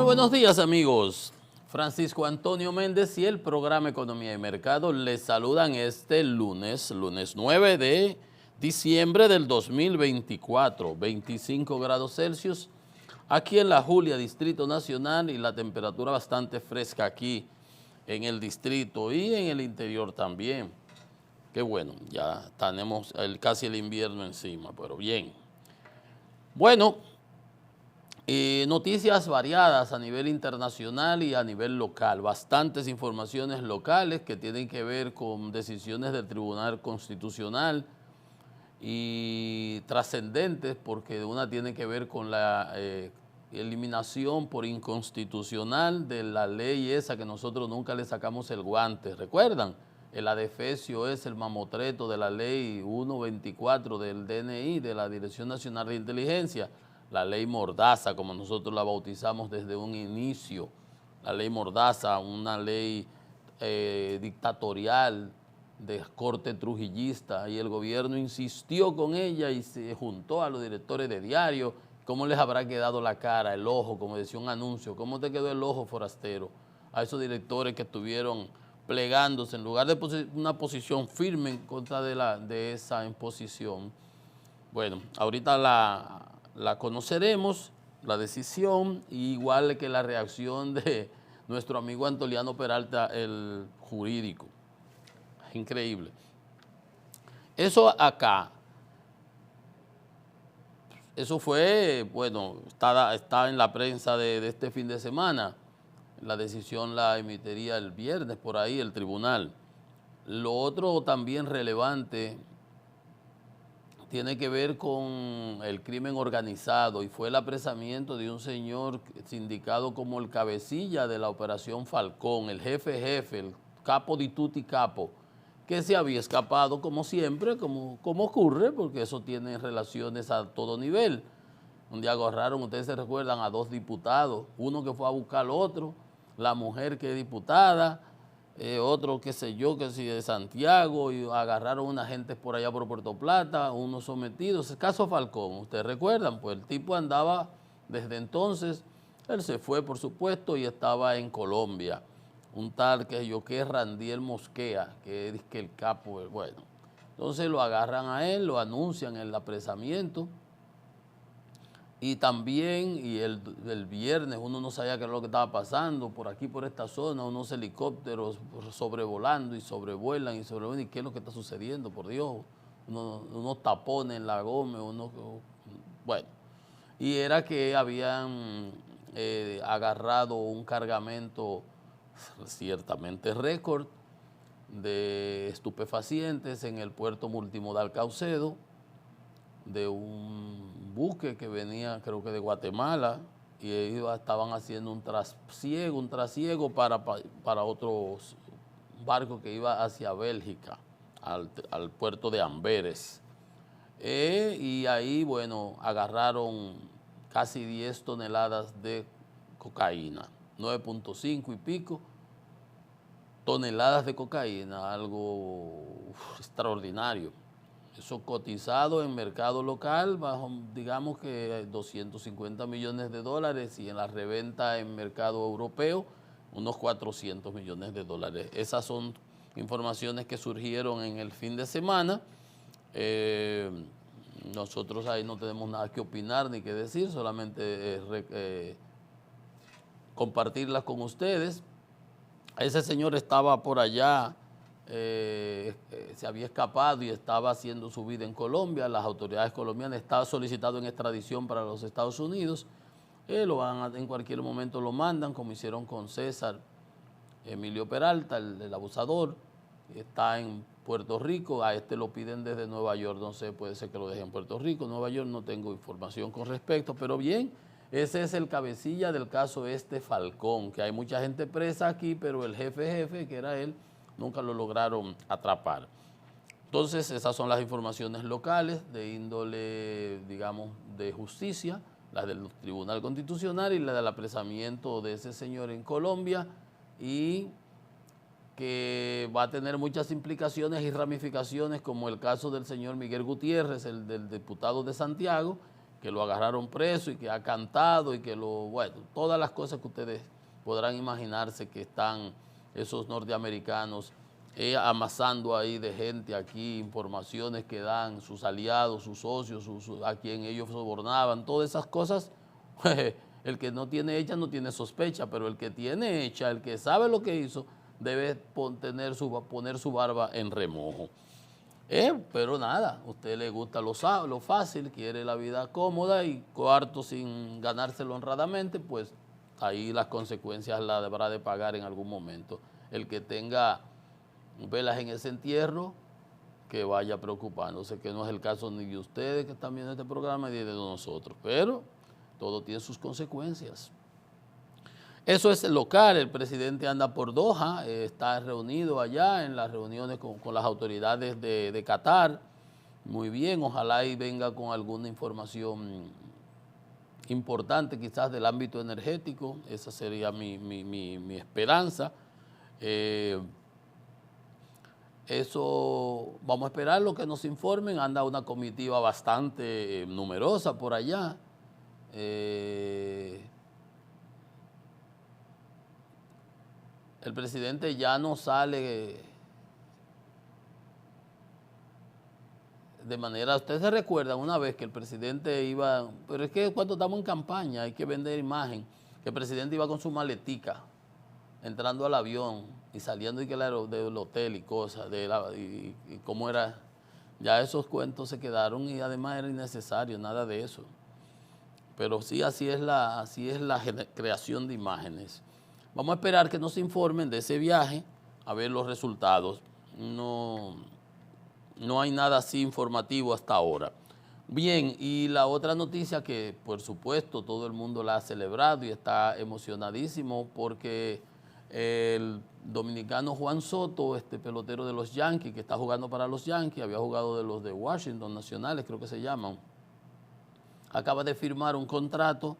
Muy buenos días, amigos. Francisco Antonio Méndez y el programa Economía y Mercado les saludan este lunes 9 de diciembre del 2024, 25 grados Celsius, aquí en la Julia, Distrito Nacional, y la temperatura bastante fresca aquí en el distrito y en el interior también. Qué bueno, ya tenemos casi el invierno encima, pero bien. Bueno, noticias variadas a nivel internacional y a nivel local, bastantes informaciones locales que tienen que ver con decisiones del Tribunal Constitucional y trascendentes, porque una tiene que ver con la eliminación por inconstitucional de la ley esa que nosotros nunca le sacamos el guante, ¿recuerdan? El adefesio es el mamotreto de la ley 124 del DNI, de la Dirección Nacional de Inteligencia, la ley Mordaza, como nosotros la bautizamos desde un inicio, la ley Mordaza, una ley dictatorial de corte trujillista, y el gobierno insistió con ella y se juntó a los directores de diario. ¿Cómo les habrá quedado la cara, el ojo, como decía un anuncio? ¿Cómo te quedó el ojo, forastero? A esos directores que estuvieron plegándose en lugar de una posición firme en contra de esa imposición. Bueno, ahorita la conoceremos, la decisión, igual que la reacción de nuestro amigo Antoliano Peralta, el jurídico. Increíble. Eso acá, eso fue, bueno, está en la prensa de este fin de semana. La decisión la emitiría el viernes por ahí el tribunal. Lo otro también relevante tiene que ver con el crimen organizado y fue el apresamiento de un señor sindicado como el cabecilla de la Operación Falcón, el jefe, el capo di tutti capo, que se había escapado como siempre, como ocurre, porque eso tiene relaciones a todo nivel. Un día agarraron, ustedes se recuerdan, a dos diputados, uno que fue a buscar al otro, la mujer que es diputada, otro qué sé yo, que si de Santiago, y agarraron una gente por allá por Puerto Plata, unos sometidos. El caso Falcón, ustedes recuerdan, pues el tipo andaba desde entonces, él se fue por supuesto y estaba en Colombia. Un tal que es Randiel Mosquea, que es que el capo, bueno. Entonces lo agarran a él, lo anuncian el apresamiento. Y también, el viernes uno no sabía qué era lo que estaba pasando, por aquí, por esta zona, unos helicópteros sobrevolando y sobrevuelan y sobrevuelan, y qué es lo que está sucediendo, por Dios, unos tapones en la goma, bueno, y era que habían agarrado un cargamento ciertamente récord de estupefacientes en el puerto multimodal Caucedo, de un buque que venía, creo que de Guatemala, y ellos estaban haciendo un trasiego para otro barco que iba hacia Bélgica, al puerto de Amberes. Y ahí, bueno, agarraron casi 10 toneladas de cocaína, 9.5 y pico toneladas de cocaína, algo extraordinario. Eso cotizado en mercado local bajo, digamos que 250 millones de dólares, y en la reventa en mercado europeo unos 400 millones de dólares. Esas son informaciones que surgieron en el fin de semana. Nosotros ahí no tenemos nada que opinar ni que decir, solamente compartirlas con ustedes. Ese señor estaba por allá, se había escapado y estaba haciendo su vida en Colombia. Las autoridades colombianas estaban solicitando en extradición para los Estados Unidos. En cualquier momento lo mandan, como hicieron con César Emilio Peralta, el abusador. Está en Puerto Rico, a este lo piden desde Nueva York, no sé, puede ser que lo dejen en Puerto Rico, Nueva York, no tengo información con respecto, pero bien, ese es el cabecilla del caso Falcón, que hay mucha gente presa aquí, pero el jefe, que era él, nunca lo lograron atrapar. Entonces, esas son las informaciones locales de índole, digamos, de justicia, la del Tribunal Constitucional y la del apresamiento de ese señor en Colombia, y que va a tener muchas implicaciones y ramificaciones, como el caso del señor Miguel Gutiérrez, el del diputado de Santiago, que lo agarraron preso y que ha cantado y que bueno, todas las cosas que ustedes podrán imaginarse que están esos norteamericanos amasando ahí de gente aquí, informaciones que dan sus aliados, sus socios, a quien ellos sobornaban, todas esas cosas. El que no tiene hecha no tiene sospecha, pero el que tiene hecha, el que sabe lo que hizo, debe poner su barba en remojo. Pero nada, a usted le gusta lo fácil, quiere la vida cómoda y cuarto sin ganárselo honradamente, pues ahí las consecuencias las deberá de pagar en algún momento. El que tenga velas en ese entierro, que vaya preocupándose, que no es el caso ni de ustedes que están viendo este programa ni de nosotros, pero todo tiene sus consecuencias. Eso es local, el presidente anda por Doha, está reunido allá en las reuniones con las autoridades de Qatar. Muy bien, ojalá y venga con alguna información importante quizás del ámbito energético, esa sería mi esperanza. Eso vamos a esperar lo que nos informen, anda una comitiva bastante numerosa por allá. El presidente ya no sale de manera... Ustedes se recuerdan una vez que el presidente iba... Pero es que cuando estamos en campaña hay que vender imagen. Que el presidente iba con su maletica, entrando al avión y saliendo del hotel y cosas, y cómo era... Ya esos cuentos se quedaron y además era innecesario, nada de eso. Pero sí, así es la creación de imágenes. Vamos a esperar que nos informen de ese viaje, a ver los resultados. No hay nada así informativo hasta ahora. Bien, y la otra noticia que, por supuesto, todo el mundo la ha celebrado y está emocionadísimo porque el dominicano Juan Soto, este pelotero de los Yankees, que está jugando para los Yankees, había jugado de los de Washington Nacionales, creo que se llaman, acaba de firmar un contrato,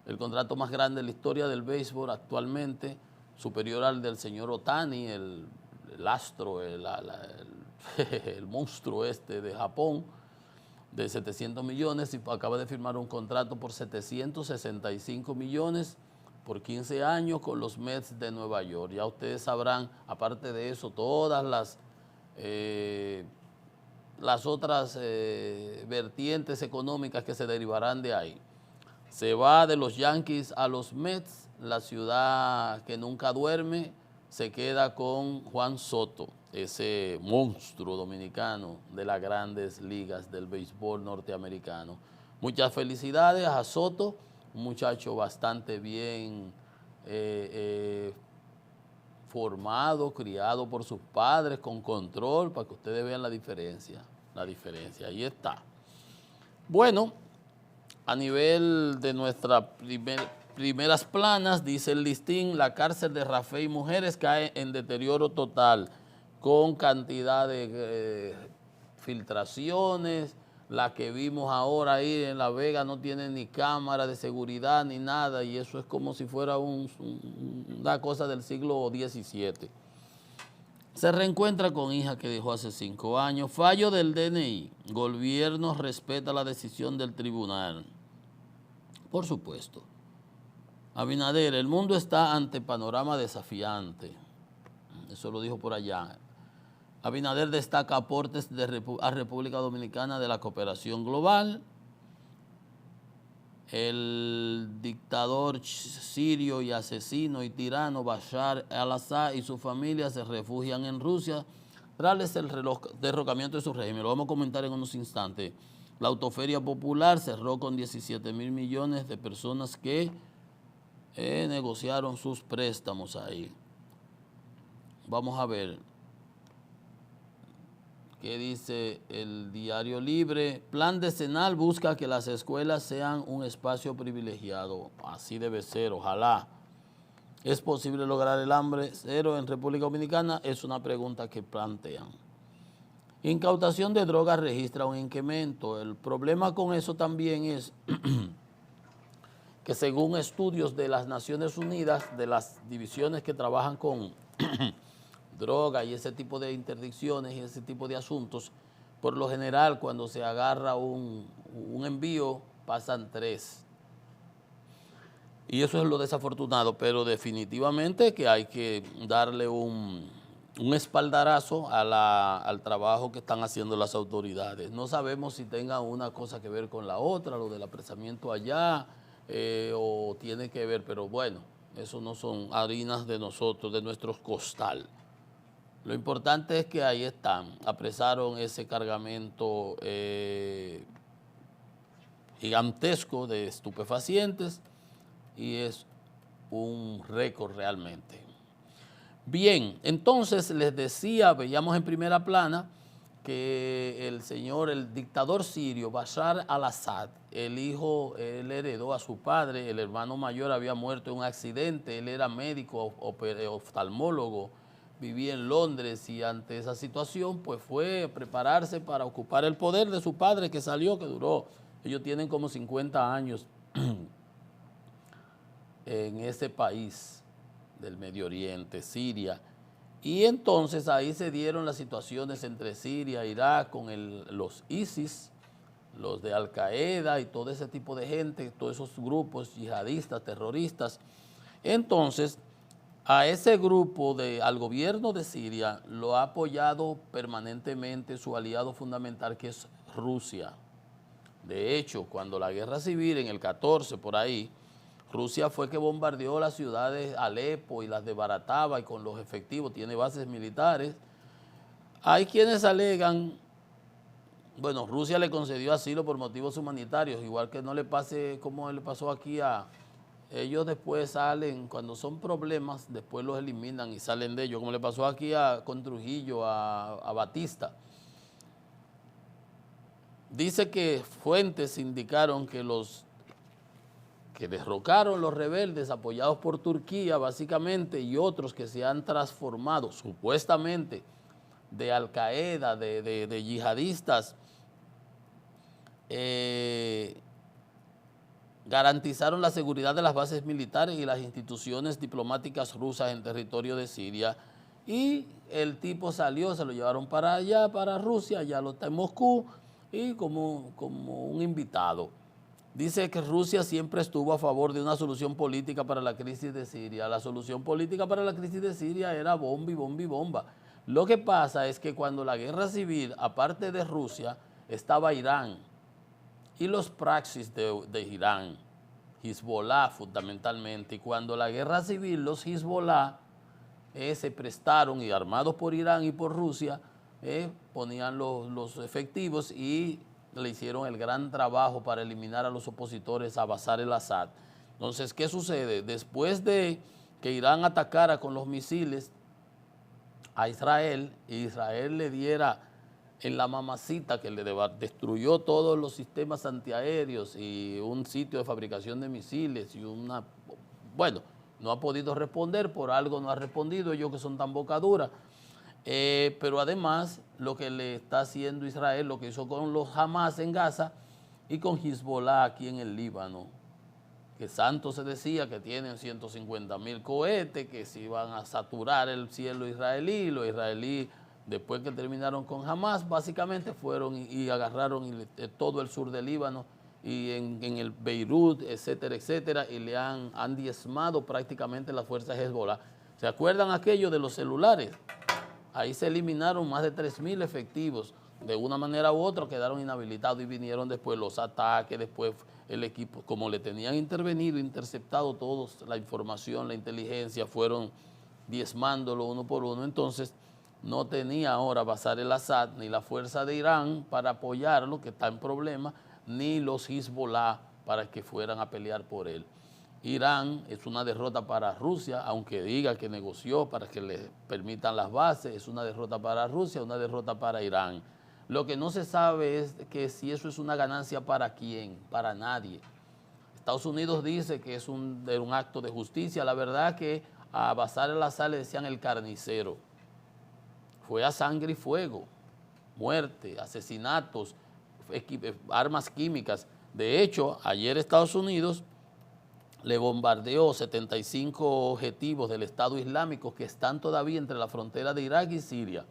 el contrato más grande de la historia del béisbol actualmente, superior al del señor Ohtani, el astro, el monstruo este de Japón, de 700 millones, y acaba de firmar un contrato por 765 millones por 15 años con los Mets de Nueva York. Ya ustedes sabrán, aparte de eso, todas las otras vertientes económicas que se derivarán de ahí. Se va de los Yankees a los Mets, la ciudad que nunca duerme, se queda con Juan Soto, ese monstruo dominicano de las grandes ligas del béisbol norteamericano. Muchas felicidades a Soto, un muchacho bastante bien formado, criado por sus padres, con control, para que ustedes vean la diferencia, ahí está. Bueno, a nivel de nuestras primeras planas, dice el listín, la cárcel de Rafael y Mujeres cae en deterioro total, con cantidad de filtraciones. La que vimos ahora ahí en La Vega no tiene ni cámara de seguridad ni nada, y eso es como si fuera una cosa del siglo XVII. Se reencuentra con hija que dejó hace 5 años. Fallo del DNI. Gobierno respeta la decisión del tribunal. Por supuesto. Abinader, el mundo está ante panorama desafiante. Eso lo dijo por allá. Abinader destaca aportes a República Dominicana de la cooperación global. El dictador sirio y asesino y tirano Bashar al-Assad y su familia se refugian en Rusia tras el derrocamiento de su régimen. Lo vamos a comentar en unos instantes. La autoferia popular cerró con 17,000 millones de personas que negociaron sus préstamos ahí. Vamos a ver qué dice el Diario Libre. Plan decenal busca que las escuelas sean un espacio privilegiado. Así debe ser, ojalá. ¿Es posible lograr el hambre cero en República Dominicana? Es una pregunta que plantean. Incautación de drogas registra un incremento. El problema con eso también es que según estudios de las Naciones Unidas, de las divisiones que trabajan con droga y ese tipo de interdicciones y ese tipo de asuntos, por lo general cuando se agarra un envío pasan 3. Y eso es lo desafortunado, pero definitivamente que hay que darle un espaldarazo al trabajo que están haciendo las autoridades. No sabemos si tenga una cosa que ver con la otra, lo del apresamiento allá, o tiene que ver, pero bueno, eso no son harinas de nosotros, de nuestros costal. Lo importante es que ahí están, apresaron ese cargamento gigantesco de estupefacientes y es un récord realmente. Bien, entonces les decía, veíamos en primera plana que el dictador sirio Bashar al-Assad, el hijo, él heredó a su padre, el hermano mayor había muerto en un accidente, él era médico, oftalmólogo, vivía en Londres y ante esa situación pues fue a prepararse para ocupar el poder de su padre que salió, que duró, ellos tienen como 50 años en ese país del Medio Oriente, Siria, y entonces ahí se dieron las situaciones entre Siria e Irak con los ISIS, los de Al Qaeda y todo ese tipo de gente, todos esos grupos yihadistas, terroristas. Entonces, a ese grupo, al gobierno de Siria, lo ha apoyado permanentemente su aliado fundamental, que es Rusia. De hecho, cuando la guerra civil, en el 14, por ahí, Rusia fue que bombardeó las ciudades Alepo y las desbarataba y con los efectivos, tiene bases militares. Hay quienes alegan, bueno, Rusia le concedió asilo por motivos humanitarios, igual que no le pase como le pasó aquí ellos después salen, cuando son problemas, después los eliminan y salen de ellos, como le pasó aquí con Trujillo, a Batista. Dice que fuentes indicaron que derrocaron los rebeldes apoyados por Turquía básicamente y otros que se han transformado supuestamente de Al Qaeda, de yihadistas, garantizaron la seguridad de las bases militares y las instituciones diplomáticas rusas en territorio de Siria y el tipo salió, se lo llevaron para allá, para Rusia, ya lo está en Moscú y como un invitado. Dice que Rusia siempre estuvo a favor de una solución política para la crisis de Siria. La solución política para la crisis de Siria era bomba y bomba y bomba. Lo que pasa es que cuando la guerra civil, aparte de Rusia, estaba Irán y los praxis de Irán, Hezbollah fundamentalmente, y cuando la guerra civil, los Hezbollah se prestaron y armados por Irán y por Rusia, ponían los efectivos y le hicieron el gran trabajo para eliminar a los opositores a Bashar al-Assad. Entonces, ¿qué sucede? Después de que Irán atacara con los misiles a Israel, y Israel le diera en la mamacita que le destruyó todos los sistemas antiaéreos y un sitio de fabricación de misiles y bueno, no ha podido responder, por algo no ha respondido, ellos que son tan bocaduras. Pero además lo que le está haciendo Israel, lo que hizo con los Hamas en Gaza y con Hezbollah aquí en el Líbano, que Santos se decía que tienen 150.000 cohetes, que se iban a saturar el cielo israelí, los israelíes después que terminaron con Hamas, básicamente fueron y agarraron todo el sur del Líbano y en el Beirut, etcétera, etcétera, y le han diezmado prácticamente las fuerzas de Hezbollah. ¿Se acuerdan aquello de los celulares? Ahí se eliminaron más de 3.000 efectivos, de una manera u otra quedaron inhabilitados y vinieron después los ataques, después el equipo, como le tenían intervenido, interceptado todos, la información, la inteligencia, fueron diezmándolo uno por uno. Entonces no tenía ahora Bashar al-Assad ni la fuerza de Irán para apoyarlo, que está en problema, ni los Hezbollah para que fueran a pelear por él. Irán es una derrota para Rusia, aunque diga que negoció para que le permitan las bases, es una derrota para Rusia, una derrota para Irán. Lo que no se sabe es que si eso es una ganancia para quién, para nadie. Estados Unidos dice que es un acto de justicia, la verdad que a Bashar al-Assad le decían el carnicero. Fue a sangre y fuego, muerte, asesinatos, armas químicas. De hecho, ayer Estados Unidos le bombardeó 75 objetivos del Estado Islámico que están todavía entre la frontera de Irak y Siria.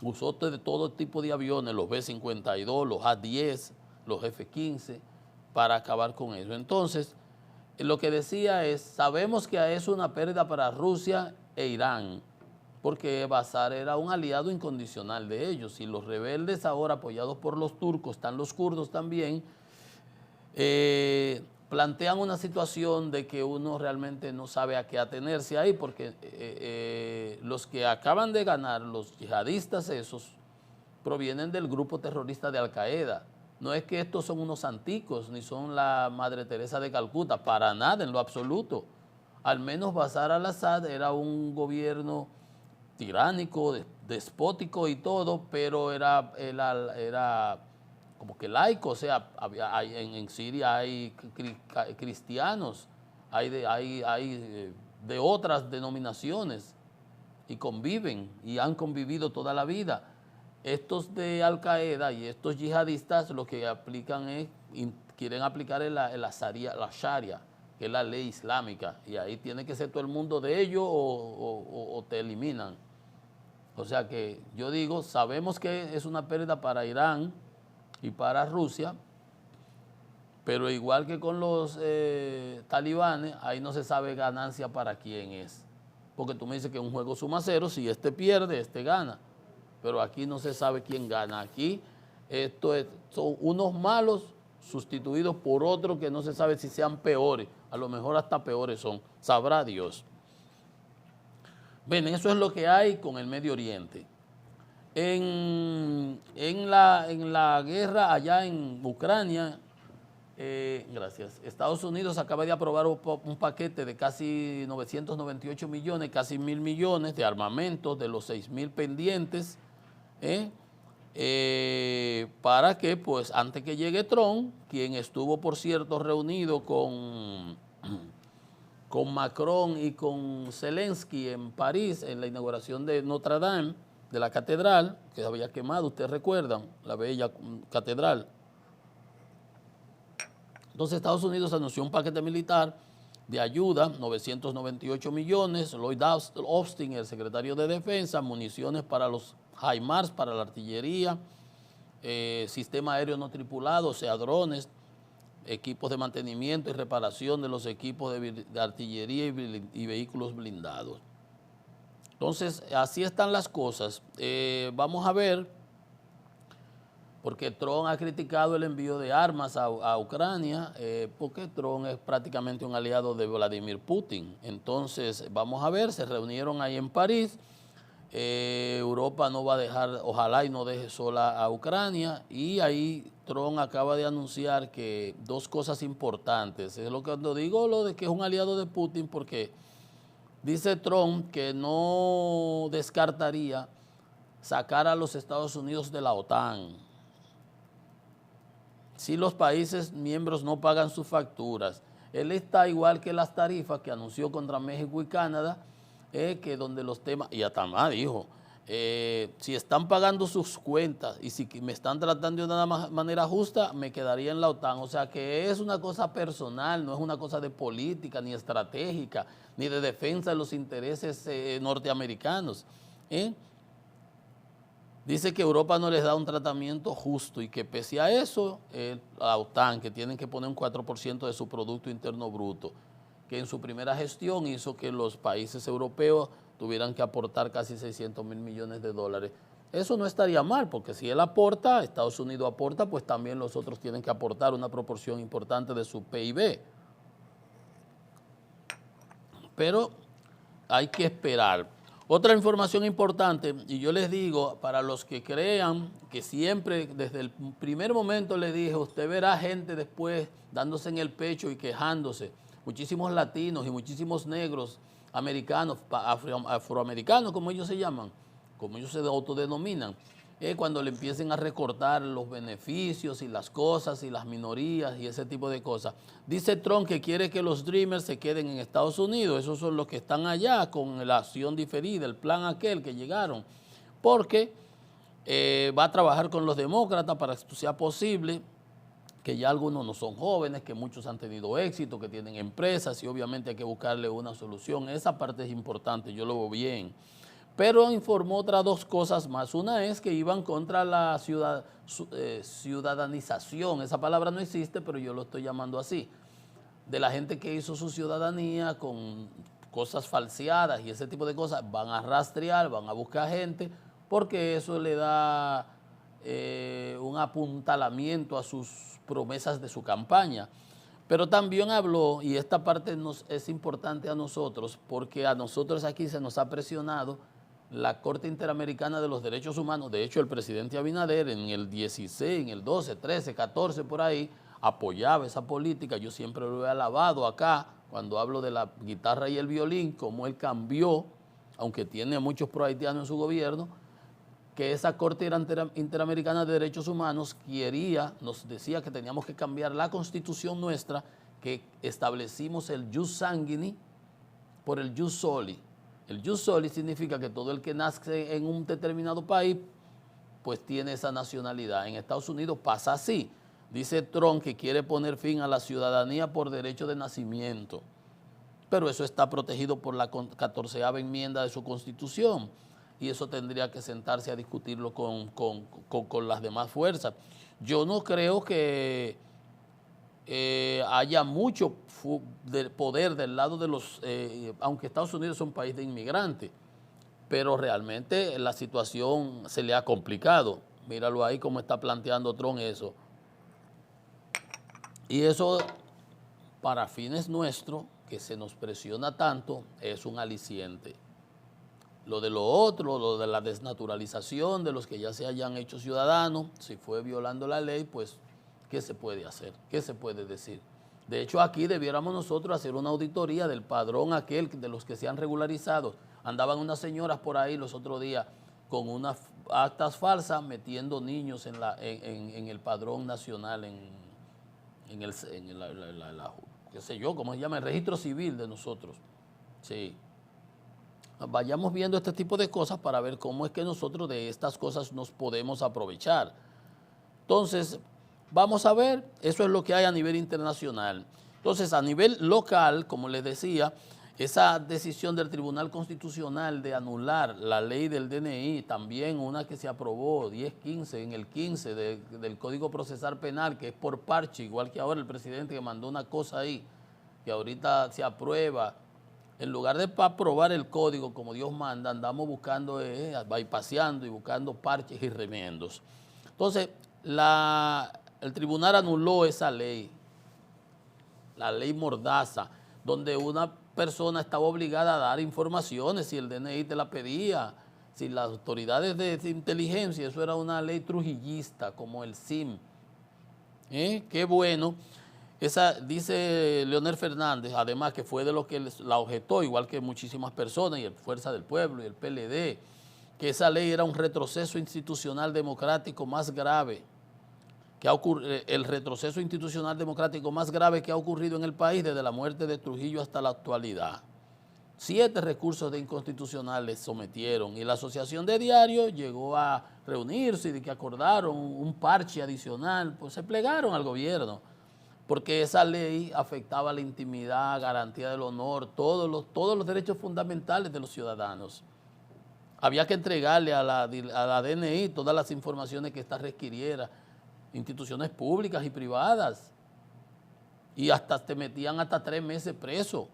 Usó de todo tipo de aviones, los B-52, los A-10, los F-15, para acabar con eso. Entonces, lo que decía es, sabemos que es una pérdida para Rusia e Irán, porque Bashar era un aliado incondicional de ellos, y los rebeldes ahora apoyados por los turcos, están los kurdos también, plantean una situación de que uno realmente no sabe a qué atenerse ahí, porque los que acaban de ganar, los yihadistas esos, provienen del grupo terrorista de Al-Qaeda. No es que estos son unos santicos, ni son la Madre Teresa de Calcuta, para nada, en lo absoluto. Al menos Bashar al-Assad era un gobierno tiránico, despótico y todo, pero era como que laico, o sea, en Siria hay cristianos, hay de otras denominaciones y conviven y han convivido toda la vida. Estos de Al-Qaeda y estos yihadistas lo que aplican es, quieren aplicar la Sharia, que es la ley islámica, y ahí tiene que ser todo el mundo de ellos o te eliminan. O sea que yo digo, sabemos que es una pérdida para Irán y para Rusia, pero igual que con los talibanes, ahí no se sabe ganancia para quién es. Porque tú me dices que es un juego suma cero, si este pierde, este gana. Pero aquí no se sabe quién gana. Aquí son unos malos sustituidos por otros que no se sabe si sean peores. A lo mejor hasta peores son. Sabrá Dios. Ven, eso es lo que hay con el Medio Oriente. En la guerra allá en Ucrania, gracias, Estados Unidos acaba de aprobar un paquete de casi 998 millones, casi 1.000 millones de armamentos de los 6.000 pendientes, para que, pues, antes que llegue Trump, quien estuvo, por cierto, reunido con Macron y con Zelensky en París, en la inauguración de Notre Dame, de la catedral, que se había quemado, ustedes recuerdan, la bella catedral. Entonces Estados Unidos anunció un paquete militar de ayuda, 998 millones, Lloyd Austin, el secretario de Defensa, municiones para los HIMARS, para la artillería, sistema aéreo no tripulado, o sea, drones, equipos de mantenimiento y reparación de los equipos de artillería y vehículos blindados. Entonces, así están las cosas. Vamos a ver, porque Trump ha criticado el envío de armas a Ucrania, porque Trump es prácticamente un aliado de Vladimir Putin. Entonces, vamos a ver, se reunieron ahí en París. Europa no va a dejar, ojalá y no deje sola a Ucrania, y ahí Trump acaba de anunciar que dos cosas importantes. Es lo que cuando digo lo de que es un aliado de Putin, porque dice Trump que no descartaría sacar a los Estados Unidos de la OTAN si los países miembros no pagan sus facturas. Él está igual que las tarifas que anunció contra México y Canadá, que donde los temas, y hasta más dijo, si están pagando sus cuentas y si me están tratando de una manera justa, me quedaría en la OTAN. O sea que es una cosa personal, no es una cosa de política, ni estratégica, ni de defensa de los intereses norteamericanos. Dice que Europa no les da un tratamiento justo y que pese a eso, la OTAN, que tienen que poner un 4% de su Producto Interno Bruto, que en su primera gestión hizo que los países europeos tuvieran que aportar casi 600 mil millones de dólares. Eso no estaría mal, porque si él aporta, Estados Unidos aporta, pues también los otros tienen que aportar una proporción importante de su PIB. Pero hay que esperar. Otra información importante, y yo les digo, para los que crean que siempre, desde el primer momento les dije, usted verá gente después dándose en el pecho y quejándose, muchísimos latinos y muchísimos negros, americanos, afroamericanos, como ellos se llaman, como ellos se autodenominan, cuando le empiecen a recortar los beneficios y las cosas y las minorías y ese tipo de cosas. Dice Trump que quiere que los Dreamers se queden en Estados Unidos, esos son los que están allá con la acción diferida, el plan aquel que llegaron, porque va a trabajar con los demócratas para que esto sea posible, que ya algunos no son jóvenes, que muchos han tenido éxito, que tienen empresas y obviamente hay que buscarle una solución. Esa parte es importante, yo lo veo bien. Pero informó otras dos cosas más. Una es que iban contra la ciudadanización, esa palabra no existe, pero yo lo estoy llamando así, de la gente que hizo su ciudadanía con cosas falseadas y ese tipo de cosas. Van a rastrear, van a buscar gente, porque eso le da un apuntalamiento a sus promesas de su campaña. Pero también habló, y esta parte es importante a nosotros, porque a nosotros aquí se nos ha presionado la Corte Interamericana de los Derechos Humanos. De hecho, el presidente Abinader en el 16, en el 12, 13, 14, por ahí, apoyaba esa política. Yo siempre lo he alabado acá, cuando hablo de la guitarra y el violín, cómo él cambió, aunque tiene muchos prohaitianos en su gobierno, que esa Corte Interamericana de Derechos Humanos nos decía que teníamos que cambiar la constitución nuestra, que establecimos el jus sanguinis por el jus soli. El jus soli significa que todo el que nace en un determinado país, pues tiene esa nacionalidad. En Estados Unidos pasa así. Dice Trump que quiere poner fin a la ciudadanía por derecho de nacimiento, pero eso está protegido por la 14ª enmienda de su constitución, y eso tendría que sentarse a discutirlo con las demás fuerzas. Yo no creo que haya mucho poder del lado de los, aunque Estados Unidos es un país de inmigrantes, pero realmente la situación se le ha complicado. Míralo ahí cómo está planteando Trump eso. Y eso, para fines nuestros, que se nos presiona tanto, es un aliciente. Lo de lo otro, lo de la desnaturalización de los que ya se hayan hecho ciudadanos, si fue violando la ley, pues, ¿qué se puede hacer? ¿Qué se puede decir? De hecho, aquí debiéramos nosotros hacer una auditoría del padrón aquel de los que se han regularizado. Andaban unas señoras por ahí los otros días con unas actas falsas metiendo niños en el padrón nacional, qué sé yo, ¿cómo se llama? El registro civil de nosotros. Sí. Vayamos viendo este tipo de cosas para ver cómo es que nosotros de estas cosas nos podemos aprovechar. Entonces, vamos a ver, eso es lo que hay a nivel internacional. Entonces, a nivel local, como les decía, esa decisión del Tribunal Constitucional de anular la ley del DNI, también una que se aprobó 10-15, en el 15 del Código Procesal Penal, que es por parche, igual que ahora el presidente que mandó una cosa ahí, que ahorita se aprueba. En lugar de aprobar el código como Dios manda, andamos buscando, bypaseando y buscando parches y remiendos. Entonces, el tribunal anuló esa ley, la ley Mordaza, donde una persona estaba obligada a dar informaciones si el DNI te la pedía, si las autoridades de inteligencia, eso era una ley trujillista como el SIM. Qué bueno. Esa, dice Leonel Fernández, además que fue de los que la objetó, igual que muchísimas personas, y el Fuerza del Pueblo y el PLD, que esa ley era un retroceso institucional democrático más grave, el retroceso institucional democrático más grave que ha ocurrido en el país desde la muerte de Trujillo hasta la actualidad. 7 recursos de inconstitucionales sometieron y la Asociación de Diarios llegó a reunirse y de que acordaron un parche adicional, pues se plegaron al gobierno, porque esa ley afectaba la intimidad, garantía del honor, todos los derechos fundamentales de los ciudadanos. Había que entregarle a la DNI todas las informaciones que ésta requiriera, instituciones públicas y privadas, y hasta te metían hasta 3 meses preso.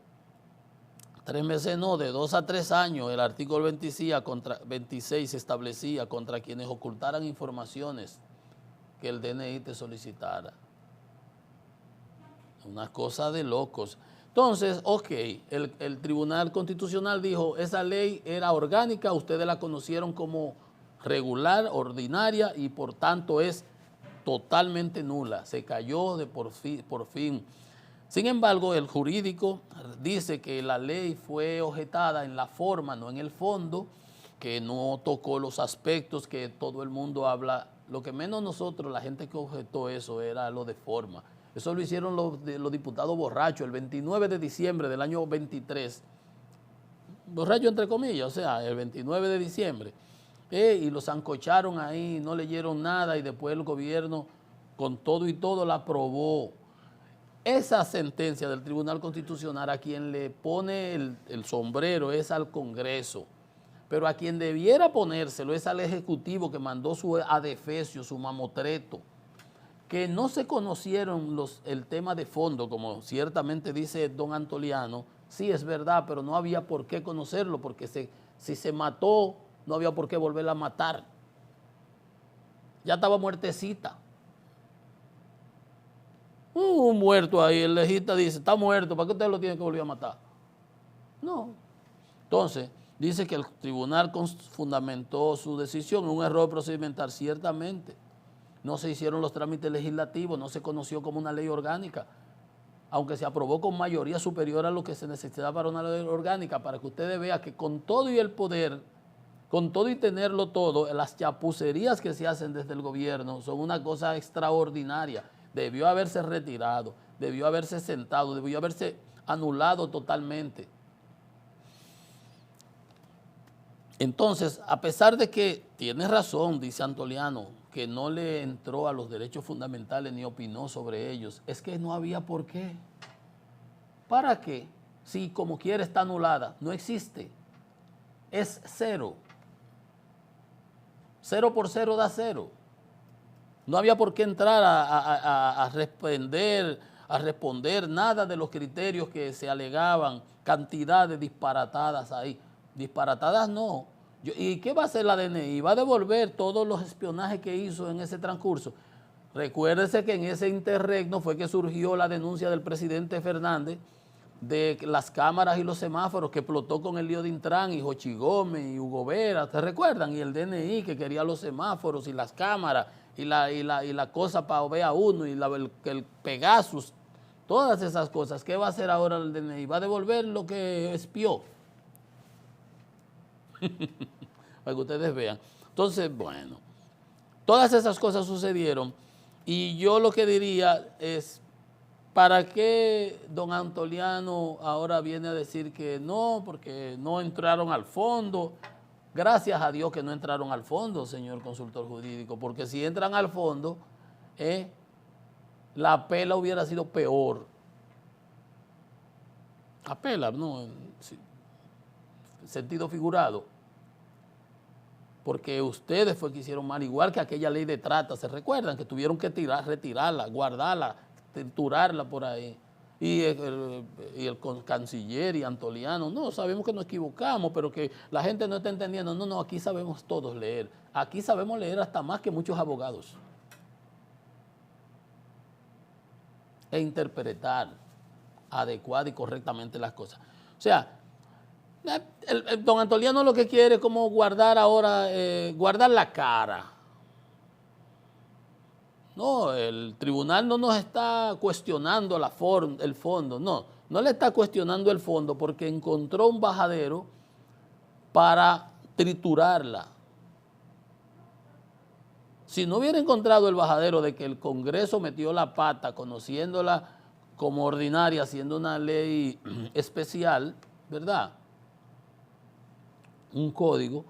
3 meses no, de 2 a 3 años. El artículo 26 establecía contra quienes ocultaran informaciones que el DNI te solicitara. Una cosa de locos. Entonces, ok, el Tribunal Constitucional dijo, esa ley era orgánica, ustedes la conocieron como regular, ordinaria, y por tanto es totalmente nula. Se cayó por fin. Sin embargo, el jurídico dice que la ley fue objetada en la forma, no en el fondo, que no tocó los aspectos que todo el mundo habla. Lo que menos nosotros, la gente que objetó eso, era lo de forma. Eso lo hicieron los diputados borrachos el 29 de diciembre del año 23. Borracho entre comillas, o sea, el 29 de diciembre. Y los zancocharon ahí, no leyeron nada y después el gobierno con todo y todo la aprobó. Esa sentencia del Tribunal Constitucional a quien le pone el sombrero es al Congreso. Pero a quien debiera ponérselo es al Ejecutivo que mandó su adefesio, su mamotreto, que no se conocieron el tema de fondo, como ciertamente dice don Antoliano. Sí, es verdad, pero no había por qué conocerlo, porque si se mató, no había por qué volverla a matar. Ya estaba muertecita. Un muerto ahí, el legista dice, está muerto, ¿para qué usted lo tiene que volver a matar? No. Entonces, dice que el tribunal fundamentó su decisión en un error procedimental, ciertamente. No se hicieron los trámites legislativos, no se conoció como una ley orgánica, aunque se aprobó con mayoría superior a lo que se necesitaba para una ley orgánica, para que ustedes vean que con todo y el poder, con todo y tenerlo todo, las chapucerías que se hacen desde el gobierno son una cosa extraordinaria. Debió haberse retirado, debió haberse sentado, debió haberse anulado totalmente. Entonces, a pesar de que tiene razón, dice Antoliano, que no le entró a los derechos fundamentales ni opinó sobre ellos, es que no había por qué. ¿Para qué? Si como quiera está anulada, no existe. Es cero. 0 por 0 da 0. No había por qué entrar a responder nada de los criterios que se alegaban, cantidades disparatadas ahí. Disparatadas no. ¿Y qué va a hacer la DNI? ¿Va a devolver todos los espionajes que hizo en ese transcurso? Recuérdese que en ese interregno fue que surgió la denuncia del presidente Fernández de las cámaras y los semáforos que explotó con el lío de Intran y Jochi Gómez y Hugo Vera, ¿te recuerdan? Y el DNI que quería los semáforos y las cámaras y la cosa para OVEA1 y el Pegasus, todas esas cosas. ¿Qué va a hacer ahora el DNI? ¿Va a devolver lo que espió? Para que ustedes vean. Entonces, bueno, todas esas cosas sucedieron y yo lo que diría es, ¿para qué don Antoliano ahora viene a decir que no, porque no entraron al fondo? Gracias a Dios que no entraron al fondo, señor consultor jurídico, porque si entran al fondo, la pela hubiera sido peor. La pela, ¿no? En sentido figurado. Porque ustedes fue que hicieron mal, igual que aquella ley de trata, ¿se recuerdan? Que tuvieron que retirarla, guardarla, triturarla por ahí. Y el canciller y Antoliano, no, sabemos que nos equivocamos, pero que la gente no está entendiendo. No, aquí sabemos todos leer. Aquí sabemos leer hasta más que muchos abogados. E interpretar adecuada y correctamente las cosas. O sea, el don Antoliano lo que quiere es como guardar ahora, guardar la cara. No, el tribunal no nos está cuestionando el fondo, no le está cuestionando el fondo porque encontró un bajadero para triturarla. Si no hubiera encontrado el bajadero de que el Congreso metió la pata conociéndola como ordinaria, siendo una ley especial, ¿verdad?, un código,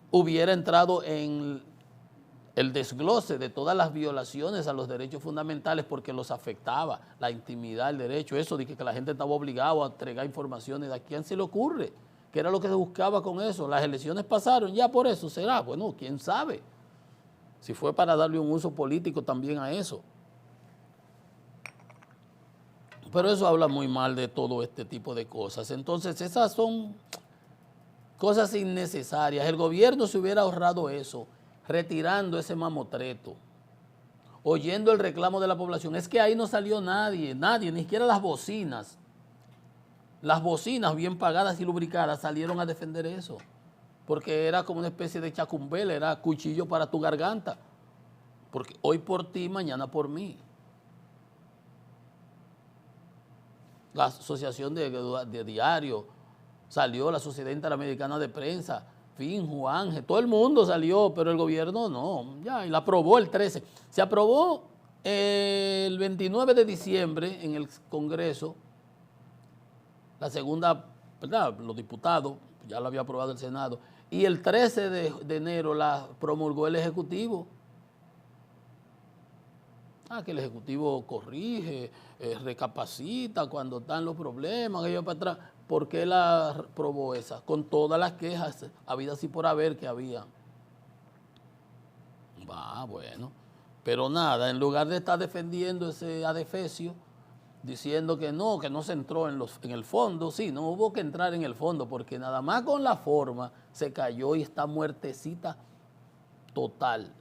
hubiera entrado en el desglose de todas las violaciones a los derechos fundamentales porque los afectaba, la intimidad, el derecho, eso de que la gente estaba obligada a entregar informaciones. ¿A quién se le ocurre? ¿Qué era lo que se buscaba con eso? Las elecciones pasaron, ya por eso será. Bueno, quién sabe. Si fue para darle un uso político también a eso. Pero eso habla muy mal de todo este tipo de cosas. Entonces, esas son cosas innecesarias. El gobierno se hubiera ahorrado eso, retirando ese mamotreto, oyendo el reclamo de la población. Es que ahí no salió nadie, ni siquiera las bocinas bien pagadas y lubricadas salieron a defender eso, porque era como una especie de chacumbel, era cuchillo para tu garganta, porque hoy por ti, mañana por mí. La Asociación de Diario salió, la Sociedad Interamericana de Prensa, Juanje, todo el mundo salió, pero el gobierno no, ya, y la aprobó el 13. Se aprobó el 29 de diciembre en el Congreso, la segunda, ¿verdad?, los diputados, ya lo había aprobado el Senado, y el 13 de enero la promulgó el Ejecutivo. Que el Ejecutivo corrige, recapacita cuando están los problemas, que yo para atrás. ¿Por qué la probó esa? Con todas las quejas habidas y por haber que había. Bueno. Pero nada, en lugar de estar defendiendo ese adefesio, diciendo que no se entró en el fondo, sí, no hubo que entrar en el fondo, porque nada más con la forma se cayó y está muertecita total,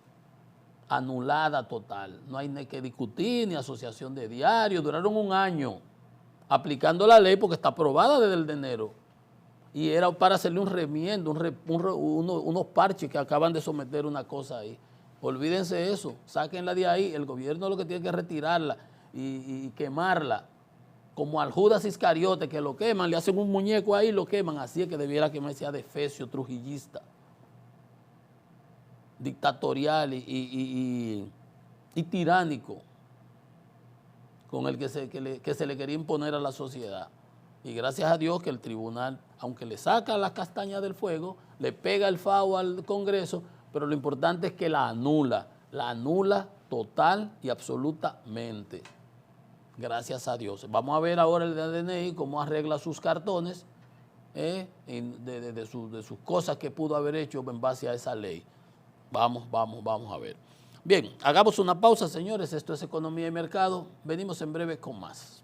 anulada total. No hay ni que discutir, ni asociación de diarios, duraron un año aplicando la ley porque está aprobada desde el de enero. Y era para hacerle un remiendo, unos parches que acaban de someter una cosa ahí. Olvídense eso, sáquenla de ahí. El gobierno lo que tiene que retirarla y quemarla. Como al Judas Iscariote, que lo queman, le hacen un muñeco ahí y lo queman. Así es que debiera quemarse adefesio, trujillista, dictatorial y tiránico, con el que se le quería imponer a la sociedad. Y gracias a Dios que el tribunal, aunque le saca las castañas del fuego, le pega el FAO al Congreso, pero lo importante es que la anula total y absolutamente. Gracias a Dios. Vamos a ver ahora el DNI cómo arregla sus cartones de sus cosas que pudo haber hecho en base a esa ley. Vamos a ver. Bien, hagamos una pausa, señores. Esto es Economía y Mercado. Venimos en breve con más.